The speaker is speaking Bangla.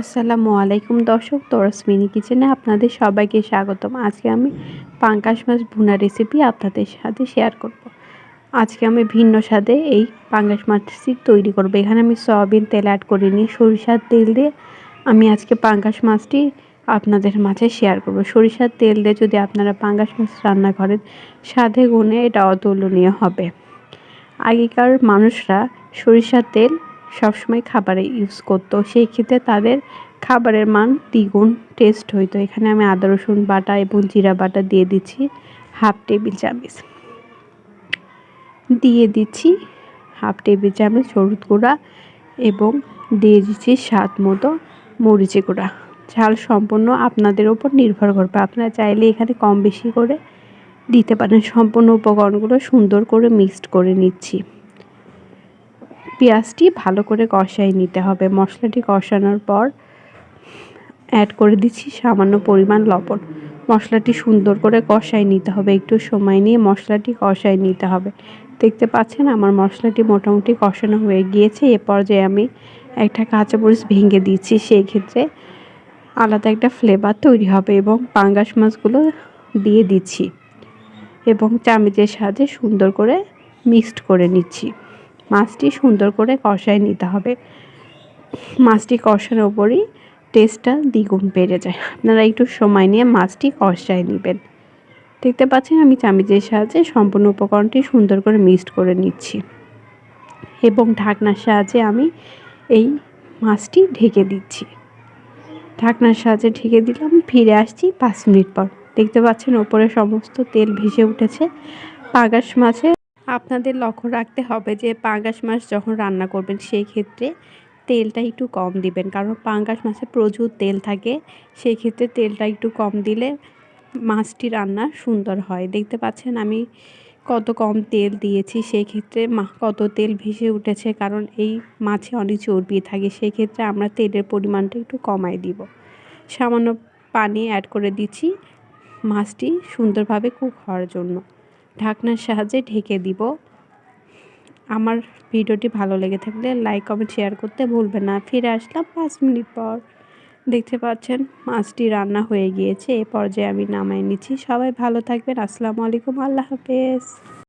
আসসালামু আলাইকুম দর্শক, তোরাস মিনি কিচেনে আপনাদের সবাইকে স্বাগতম। আজকে আমি পাঙ্গাস মাছ ভুনা রেসিপি আপনাদের সাথে শেয়ার করব। আজকে আমি ভিন্ন স্বাদে এই পাঙ্গাস মাছটি তৈরি করব। এখানে আমি সয়াবিন তেল অ্যাড করিনি, সরিষার তেল দিয়ে আমি আজকে পাঙ্গাস মাছটি আপনাদের মাঝে শেয়ার করব। সরিষার তেল দিয়ে যদি আপনারা পাঙ্গাস মাছ রান্না করেন, স্বাদে গুণে এটা অতুলনীয় হবে। আগেকার মানুষরা সরিষার তেল সবসময় খাবারে ইউজ করতো, সেই ক্ষেত্রে তাদের খাবারের মান দ্বিগুণ টেস্ট হইতো। এখানে আমি আদা রসুন বাটা এবং জিরা বাটা দিয়ে দিচ্ছি হাফ টেবিল চামচ, দিয়ে দিচ্ছি হাফ টেবিল চামচ হলুদ গুঁড়া এবং দিয়ে দিচ্ছি স্বাদ মতো মরিচি গুঁড়া। ঝাল সম্পূর্ণ আপনাদের ওপর নির্ভর করবে, আপনারা চাইলে এখানে কম বেশি করে দিতে পারেন। সম্পূর্ণ উপকরণগুলো সুন্দর করে মিক্সড করে নিচ্ছি। পেঁয়াজটি ভালো করে কষাই নিতে হবে। মশলাটি কষানোর পর অ্যাড করে দিচ্ছি সামান্য পরিমাণ লবণ। মশলাটি সুন্দর করে কষাই নিতে হবে, একটু সময় নিয়ে মশলাটি কষাই নিতে হবে। দেখতে পাচ্ছেন আমার মশলাটি মোটামুটি কষানো হয়ে গিয়েছে। এ পর্যায়ে আমি একটা কাঁচামরিচ ভেঙে দিচ্ছি, সেই ক্ষেত্রে আলাদা একটা ফ্লেভার তৈরি হবে। এবং পাঙ্গাস মাছগুলো দিয়ে দিচ্ছি এবং চামচের সাহায্যে সুন্দর করে মিক্সড করে নিচ্ছি। মাছটি সুন্দর করে কষায় নিতে হবে। মাছটি কষানোর ওপরই টেস্টটা দ্বিগুণ বেড়ে যায়। আপনারা একটু সময় নিয়ে মাছটি কষায় নেবেন। দেখতে পাচ্ছেন আমি চামচের সাহায্যে সম্পূর্ণ উপকরণটি সুন্দর করে মিক্সড করে নিচ্ছি এবং ঢাকনার সাহায্যে আমি এই মাছটি ঢেকে দিচ্ছি। ঢাকনার সাহায্যে ঢেকে দিলাম, ফিরে আসছি 5 মিনিট পর। দেখতে পাচ্ছেন ওপরে সমস্ত তেল ভেসে উঠেছে। পাঙ্গাস মাছে আপনাদের লক্ষ্য রাখতে হবে যে পাঙ্গাস মাছ যখন রান্না করবেন সেই ক্ষেত্রে তেলটা একটু কম দিবেন, কারণ পাঙ্গাস মাছে প্রচুর তেল থাকে। সেই ক্ষেত্রে তেলটা একটু কম দিলে মাছটি রান্না সুন্দর হয়। দেখতে পাচ্ছেন আমি কত কম তেল দিয়েছি, সেই ক্ষেত্রে কত তেল ভেসে উঠেছে, কারণ এই মাছে অনেক চর্বি থাকে। সেই ক্ষেত্রে আমরা তেলের পরিমাণটা একটু কমাই দিব। সামান্য পানি অ্যাড করে দিচ্ছি মাছটি সুন্দরভাবে কুক হওয়ার জন্য। ঢাকনার সাহায্যে ঢেকে দিব। আমার ভিডিওটি ভালো লেগে থাকলে লাইক কমেন্ট শেয়ার করতে ভুলবেন না। ফিরে আসলাম 5 মিনিট পর। দেখতে পাচ্ছেন মাছটি রান্না হয়ে গিয়েছে। এ পর্যায়ে আমি নামাই নিচ্ছি। সবাই ভালো থাকবেন। আসসালামু আলাইকুম, আল্লাহ হাফেজ।